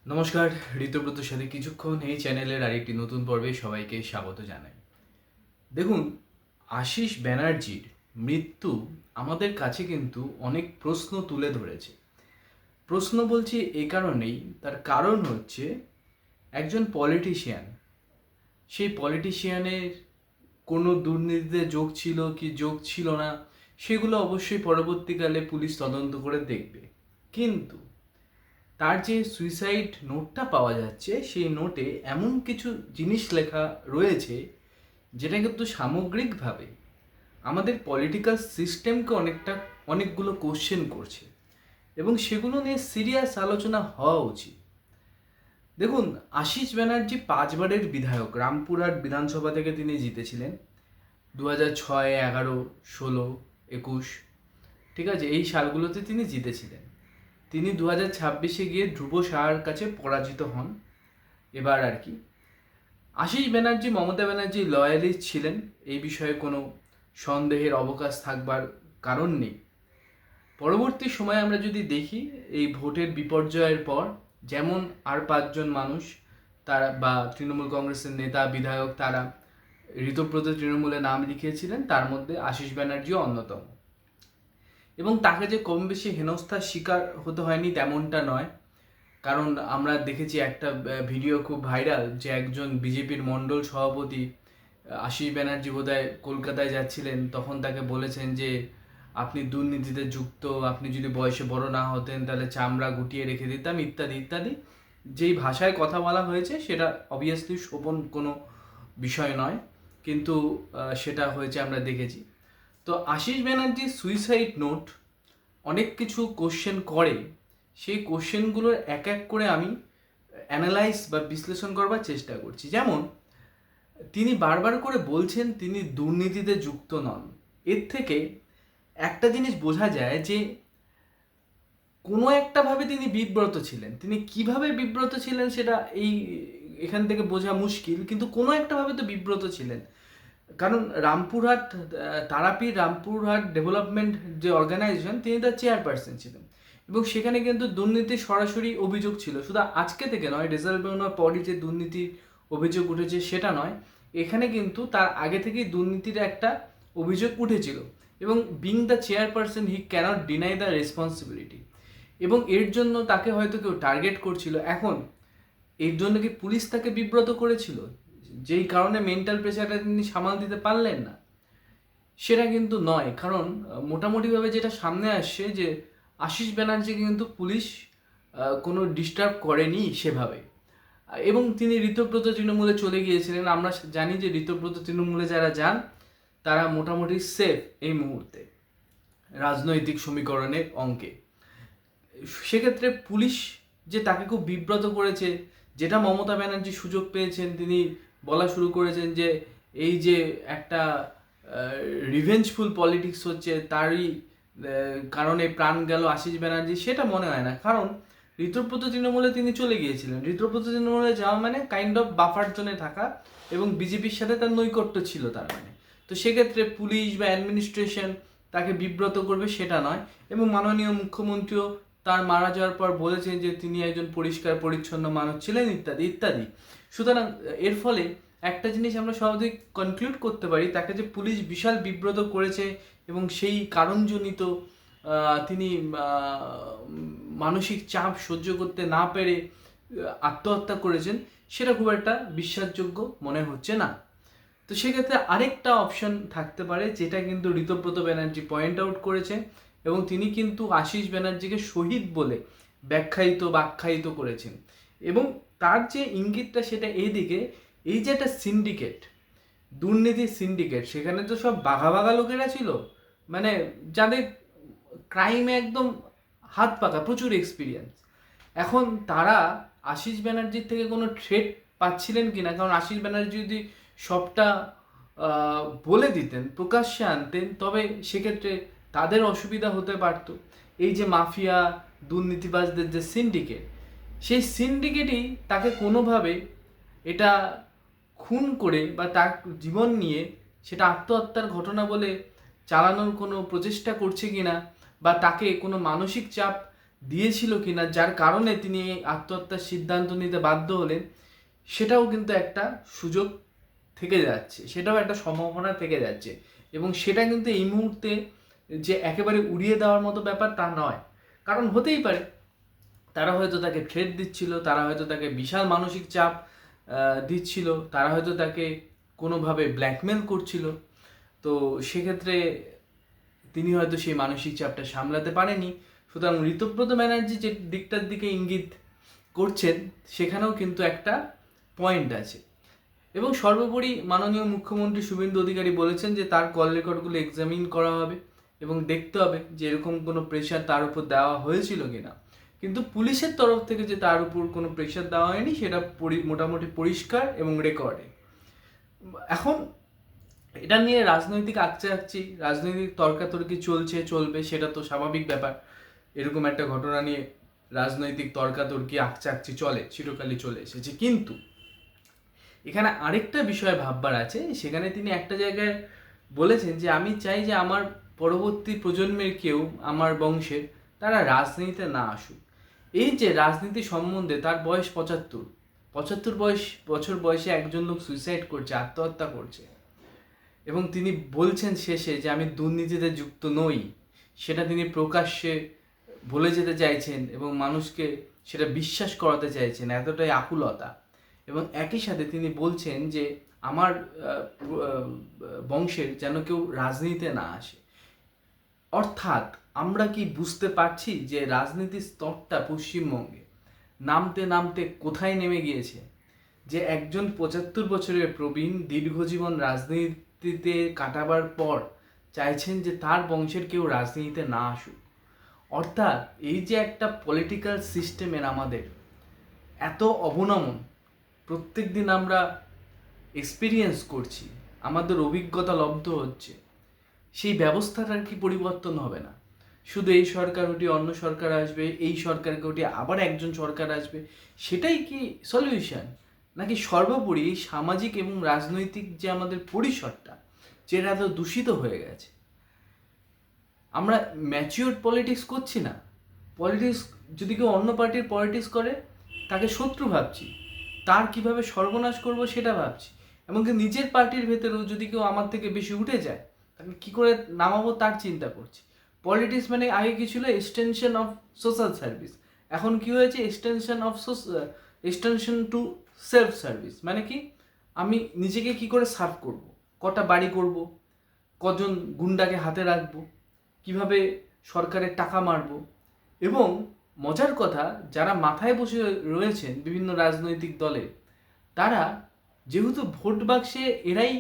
নমস্কার, ঋতব্রতর সাথে কিছুক্ষণ এই চ্যানেলের আরেকটি নতুন পর্বে সবাইকে স্বাগত জানাই। দেখুন, আশিস ব্যানার্জির মৃত্যু আমাদের কাছে কিন্তু অনেক প্রশ্ন তুলে ধরেছে। প্রশ্ন বলছি এই কারণেই, তার কারণ হচ্ছে একজন পলিটিশিয়ান, সেই পলিটিশিয়ানের কোনো দুর্নীতিতে যোগ ছিল কি যোগ ছিল না সেগুলো অবশ্যই পরবর্তীকালে পুলিশ তদন্ত করে দেখবে। কিন্তু তার যে সুইসাইড নোটটা পাওয়া যাচ্ছে সেই নোটে এমন কিছু জিনিস লেখা রয়েছে যেটা কিন্তু সামগ্রিকভাবে আমাদের পলিটিক্যাল সিস্টেমকে অনেকগুলো কোশ্চেন করছে এবং সেগুলো নিয়ে সিরিয়াস আলোচনা হওয়া উচিত। দেখুন, আশিস ব্যানার্জি 5বারের বিধায়ক, রামপুরহাট বিধানসভা থেকে তিনি জিতেছিলেন 2006, 11, 16, 21, ঠিক আছে, এই সালগুলোতে তিনি জিতেছিলেন। তিনি 2026-এ গিয়ে ধ্রুব সাহার কাছে পরাজিত হন। এবার আর কি, আশিস ব্যানার্জি মমতা ব্যানার্জি লয়ালিস্ট ছিলেন, এই বিষয়ে কোনো সন্দেহের অবকাশ থাকবার কারণ নেই। পরবর্তী সময়ে আমরা যদি দেখি, এই ভোটের বিপর্যয়ের পর যেমন আর 5জন মানুষ তারা বা তৃণমূল কংগ্রেসের নেতা বিধায়ক তারা ঋতব্রত তৃণমূলে নাম লিখিয়েছিলেন, তার মধ্যে আশিস ব্যানার্জিও অন্যতম। এবং তাকে যে কম বেশি হেনস্থার শিকার হতে হয়নি তেমনটা নয়, কারণ আমরা দেখেছি একটা ভিডিও খুব ভাইরাল, যে একজন বিজেপির মণ্ডল সভাপতি আশিস ব্যানার্জি বোধহয় কলকাতায় যাচ্ছিলেন, তখন তাকে বলেছেন যে আপনি দুর্নীতিতে যুক্ত, আপনি যদি বয়সে বড় না হতেন তাহলে চামড়া গুটিয়ে রেখে দিতাম, ইত্যাদি ইত্যাদি। যেই ভাষায় কথা বলা হয়েছে সেটা অবভিয়াসলি শোভন কোনো বিষয় নয়, কিন্তু সেটা হয়েছে আমরা দেখেছি। তো আশিস ব্যানার্জির সুইসাইড নোট অনেক কিছু কোশ্চেন করে, সেই কোশ্চেনগুলোর এক এক করে আমি অ্যানালাইজ বা বিশ্লেষণ করবার চেষ্টা করছি। যেমন, তিনি বারবার করে বলছেন তিনি দুর্নীতিতে যুক্ত নন। এর থেকে একটা জিনিস বোঝা যায় যে কোনো একটাভাবে তিনি বিব্রত ছিলেন। তিনি কিভাবে বিব্রত ছিলেন সেটা এখান থেকে বোঝা মুশকিল, কিন্তু কোনো একটাভাবে তো বিব্রত ছিলেন। কারণ রামপুরহাট তারাপীঠ রামপুরহাট ডেভেলপমেন্ট যে অর্গানাইজেশন, তিনি তার চেয়ারপারসন ছিলেন এবং সেখানে কিন্তু দুর্নীতির সরাসরি অভিযোগ ছিল। শুধু আজকে থেকে নয়, রেজাল্ট বেরোনোর পরই যে দুর্নীতির অভিযোগ উঠেছে সেটা নয়, এখানে কিন্তু তার আগে থেকেই দুর্নীতির একটা অভিযোগ উঠেছিল এবং being the chairperson he cannot deny the responsibility, এবং এর জন্য তাকে হয়তো কেউ টার্গেট করছিল। এখন এর জন্য কি পুলিশ তাকে বিব্রত করেছিল, যেই কারণে মেন্টাল প্রেশারটা তিনি সামাল দিতে পারলেন না? সেটা কিন্তু নয়, কারণ মোটামুটিভাবে যেটা সামনে আসছে যে আশিস ব্যানার্জিকে কিন্তু পুলিশ কোনো ডিস্টার্ব করেনি সেভাবে, এবং তিনি ঋতব্রত তৃণমূলে চলে গিয়েছিলেন। আমরা জানি যে ঋতব্রত তৃণমূলে যারা যান তারা মোটামুটি সেফ এই মুহূর্তে রাজনৈতিক সমীকরণের অঙ্কে। সেক্ষেত্রে পুলিশ যে তাকে খুব বিব্রত করেছে, যেটা মমতা ব্যানার্জি সুযোগ পেয়েছেন, তিনি বলা শুরু করেছেন যে এই যে একটা রিভেঞ্জফুল পলিটিক্স হচ্ছে, তারই কারণে প্রাণ গেল আশিস ব্যানার্জি, সেটা মনে হয় না। কারণ ঋতব্রত তৃণমূলে তিনি চলে গিয়েছিলেন, ঋতব্রত তৃণমূলে যাওয়া মানে কাইন্ড অফ বাফার জোনে থাকা, এবং বিজেপির সাথে তার নৈকট্য ছিল তার মানে। তো সেক্ষেত্রে পুলিশ বা অ্যাডমিনিস্ট্রেশন তাকে বিব্রত করবে সেটা নয়। এবং মাননীয় মুখ্যমন্ত্রীও তার মারা যাওয়ার পর বলেছেন যে তিনি একজন পরিষ্কার পরিচ্ছন্ন মানুষ ছিলেন, ইত্যাদি ইত্যাদি। সুতরাং এর ফলে একটা জিনিস আমরা সহজেই কনক্লুড করতে পারি, তাকে যে পুলিশ বিশাল বিব্রত করেছে এবং সেই কারণজনিত তিনি মানসিক চাপ সহ্য করতে না পেরে আত্মহত্যা করেছেন, সেটা খুব একটা বিশ্বাসযোগ্য মনে হচ্ছে না। তো সেক্ষেত্রে আরেকটা অপশন থাকতে পারে, যেটা কিন্তু ঋতব্রত ব্যানার্জি পয়েন্ট আউট করেছে, এবং তিনি কিন্তু আশিস ব্যানার্জিকে শহীদ বলে ব্যাখ্যায়িত করেছেন। এবং তার যে ইঙ্গিতটা সেটা এইদিকে, এই যে একটা সিন্ডিকেট, দুর্নীতির সিন্ডিকেট, সেখানে তো সব বাঘা বাঘা লোকেরা ছিল, মানে যাদের ক্রাইমে একদম হাত পাকা, প্রচুর এক্সপিরিয়েন্স। এখন তারা আশিস ব্যানার্জির থেকে কোনো থ্রেট পাচ্ছিলেন কি না? কারণ আশিস ব্যানার্জি যদি সবটা বলে দিতেন, প্রকাশ্যে আনতেন, তবে সেক্ষেত্রে তাদের অসুবিধা হতে পারত। এই যে মাফিয়া দুর্নীতিবাজদের যে সিন্ডিকেট, সেই সিন্ডিকেটই তাকে কোনোভাবে এটা খুন করে বা তার জীবন নিয়ে সেটা আত্মহত্যার ঘটনা বলে চালানোর কোনো প্রচেষ্টা করছে কি না, বা তাকে কোনো মানসিক চাপ দিয়েছিল কিনা, যার কারণে তিনি এই আত্মহত্যার সিদ্ধান্ত নিতে বাধ্য হলেন, সেটাও কিন্তু একটা সুযোগ থেকে যাচ্ছে, সেটাও একটা সম্ভাবনা থেকে যাচ্ছে। এবং সেটা কিন্তু এই মুহূর্তে যে একেবারে উড়িয়ে দেওয়ার মতো ব্যাপার তা নয়। কারণ হতেই পারে তারা হয়তো তাকে থ্রেট দিচ্ছিল, তারা হয়তো তাকে বিশাল মানসিক চাপ দিচ্ছিল, তারা হয়তো তাকে কোনোভাবে ব্ল্যাকমেল করছিল। তো সেক্ষেত্রে তিনি হয়তো সেই মানসিক চাপটা সামলাতে পারেনি। সুতরাং ঋতব্রত ব্যানার্জি যে দিকটার দিকে ইঙ্গিত করছেন, সেখানেও কিন্তু একটা পয়েন্ট আছে। এবং সর্বোপরি মাননীয় মুখ্যমন্ত্রী শুভেন্দু অধিকারী বলেছেন যে তার কল রেকর্ডগুলো এক্সামিন করা হবে এবং দেখতে হবে যে এরকম কোনো প্রেশার তার উপর দেওয়া হয়েছিল কিনা। কিন্তু পুলিশের তরফ থেকে যে তার উপর কোনো প্রেশার দেওয়া হয়নি সেটা মোটামুটি পরিষ্কার এবং রেকর্ডে। এখন এটা নিয়ে রাজনৈতিক আকচাকচি, রাজনৈতিক তর্কাতর্কি চলবে, সেটা তো স্বাভাবিক ব্যাপার। এরকম একটা ঘটনা নিয়ে রাজনৈতিক তর্কাতর্কি আকচাকচি চিরকালই চলে এসেছে। কিন্তু এখানে আরেকটা বিষয় ভাববার আছে। সেখানে তিনি একটা জায়গায় বলেছেন যে আমি চাই যে আমার পরবর্তী প্রজন্মের কেউ, আমার বংশের, তারা রাজনীতিতে না আসুক। এই যে রাজনীতি সম্বন্ধে, তার বয়স 75 বছর বয়সে একজন লোক সুইসাইড করছে, আত্মহত্যা করছে, এবং তিনি বলছেন শেষে যে আমি দুর্নীতিতে যুক্ত নই, সেটা তিনি প্রকাশ্যে বলে যেতে চাইছেন এবং মানুষকে সেটা বিশ্বাস করাতে চাইছেন, এতটাই আকুলতা। এবং একই সাথে তিনি বলছেন যে আমার বংশের যেন কেউ রাজনীতিতে না আসে। অর্থাৎ আমরা কি বুঝতে পারছি যে রাজনীতির স্তরটা পশ্চিমবঙ্গে নামতে নামতে কোথায় নেমে গিয়েছে? যে একজন 75 বছরের প্রবীণ দীর্ঘজীবন রাজনীতিতে কাটাবার পর চাইছেন যে তার বংশের কেউ রাজনীতিতে না আসুক। অর্থাৎ এই যে একটা পলিটিক্যাল সিস্টেমের আমাদের এত অবনমন প্রত্যেক দিন আমরা এক্সপিরিয়েন্স করছি, আমাদের অভিজ্ঞতা লব্ধ হচ্ছে, সেই ব্যবস্থাটার কি পরিবর্তন হবে না? শুধু এই সরকার উঠে অন্য সরকার আসবে, এই সরকারকে উঠে আবার একজন সরকার আসবে, সেটাই কি সলিউশন? নাকি সর্বোপরি এই সামাজিক এবং রাজনৈতিক যে আমাদের পরিসরটা, যেটা এত দূষিত হয়ে গেছে, আমরা ম্যাচিওর পলিটিক্স করছি না। পলিটিক্স যদি কেউ অন্য পার্টির পলিটিক্স করে, তাকে শত্রু ভাবছি, তার কিভাবে সর্বনাশ করব সেটা ভাবছি। এমনকি নিজের পার্টির ভেতরেও যদি কেউ আমার থেকে বেশি উঠে যায়, তাকে কী করে নামাবো তার চিন্তা করছি। পলিটিক্স মানে আগে কি ছিল? Extension of social service. এখন কি হয়েছে? Extension to self service. মানে কি? আমি নিজেকে কি করে সার্ভ করব, কটা বাড়ি করব, কজন গুন্ডাকে হাতে রাখবো, কিভাবে সরকারের টাকা মারবো। এবং মজার কথা, যারা মাথায় বসে রয়েছেন বিভিন্ন রাজনৈতিক দলে, তারা যেহেতু ভোট বাক্সে এরাই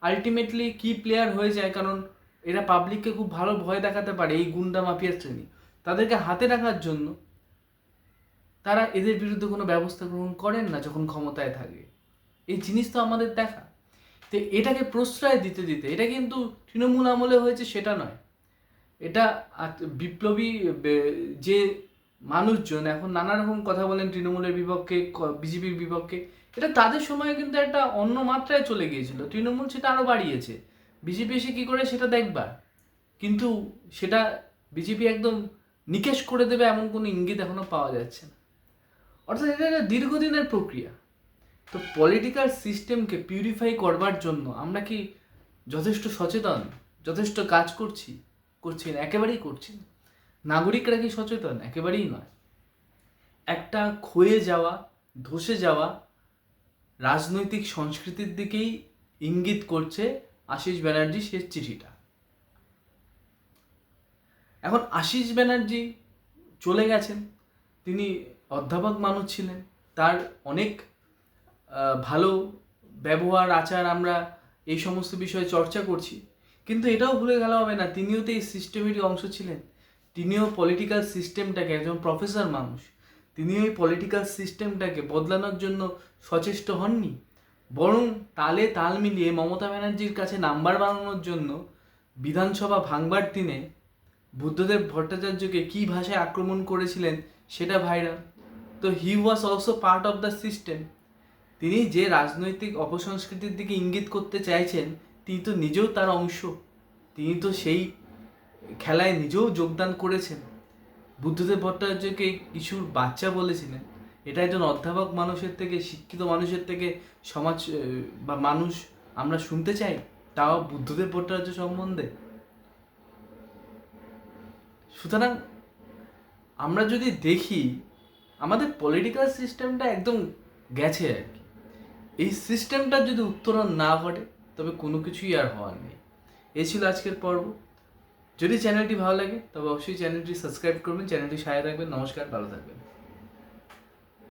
আলটিমেটলি কি প্লেয়ার হয়ে যায়, কারণ এরা পাবলিককে খুব ভালো ভয় দেখাতে পারে, এই গুন্ডা মাফিয়ার শ্রেণী, তাদেরকে হাতে রাখার জন্য তারা এদের বিরুদ্ধে কোনো ব্যবস্থা গ্রহণ করেন না যখন ক্ষমতায় থাকে। এই জিনিস তো আমাদের দেখা। তো এটাকে প্রশ্রয় দিতে দিতে, এটা কিন্তু তৃণমূল আমলে হয়েছে সেটা নয়, এটা বিপ্লবী যে মানুষজন এখন নানা রকম কথা বলেন তৃণমূলের বিপক্ষে, বিজেপির বিপক্ষে, এটা তাদের সময় কিন্তু একটা অন্য মাত্রায় চলে গিয়েছিল। তৃণমূল সেটা আরও বাড়িয়েছে, বিজেপি এসে কী করে সেটা দেখবার, কিন্তু সেটা বিজেপি একদম নিকেশ করে দেবে এমন কোনো ইঙ্গিত এখনও পাওয়া যাচ্ছে না। অর্থাৎ এটা একটা দীর্ঘদিনের প্রক্রিয়া। তো পলিটিক্যাল সিস্টেমকে পিউরিফাই করবার জন্য আমরা কি যথেষ্ট সচেতন, যথেষ্ট কাজ করছি না? একেবারেই করছি না। নাগরিকরা কি সচেতন? একেবারেই নয়। একটা ক্ষয়ে যাওয়া, ধসে যাওয়া রাজনৈতিক সংস্কৃতির দিকেই ইঙ্গিত করছে আশিস ব্যানার্জি শেষ চিঠিটা। এখন আশিস ব্যানার্জি চলে গেছেন, তিনি অধ্যাপক মানুষ ছিলেন, তার অনেক ভালো ব্যবহার আচার আমরা এই সমস্ত বিষয়ে চর্চা করছি, কিন্তু এটাও ভুলে গেলে হবে না তিনিও তো এই সিস্টেমেরই অংশ ছিলেন। তিনিও পলিটিক্যাল সিস্টেমটাকে, একজন প্রফেসর মানুষ, তিনিও এই পলিটিক্যাল সিস্টেমটাকে বদলানোর জন্য সচেষ্ট হননি, বরং তালে তাল মিলিয়ে মমতা ব্যানার্জির কাছে নাম্বার বানানোর জন্য বিধানসভা ভাঙবার দিনে বুদ্ধদেব ভট্টাচার্যকে কী ভাষায় আক্রমণ করেছিলেন সেটা ভাইরাল। তো he was also part of the system. তিনি যে রাজনৈতিক অপসংস্কৃতির দিকে ইঙ্গিত করতে চাইছেন, তিনি তো নিজেও তার অংশ, তিনি তো সেই খেলায় নিজেও যোগদান করেছেন। বুদ্ধদেব ভট্টাচার্যকে কিছুর বাচ্চা বলেছিলেন, এটা একজন অধ্যাপক মানুষের থেকে, শিক্ষিত মানুষের থেকে সমাজ বা মানুষ আমরা শুনতে চাই, তাও বুদ্ধদেব ভট্টাচার্য সম্বন্ধে। সুতরাং আমরা যদি দেখি আমাদের পলিটিক্যাল সিস্টেমটা একদম গেছে আর কি। এই সিস্টেমটা যদি উত্তরণ না ঘটে তবে কোনো কিছুই আর হওয়ার নেই। এই ছিল আজকের পর্ব। যদি চ্যানেলটি ভালো লাগে তবে অবশ্যই চ্যানেলটি সাবস্ক্রাইব করবেন, চ্যানেলটি সাথে রাখবেন। নমস্কার, ভালো থাকবেন।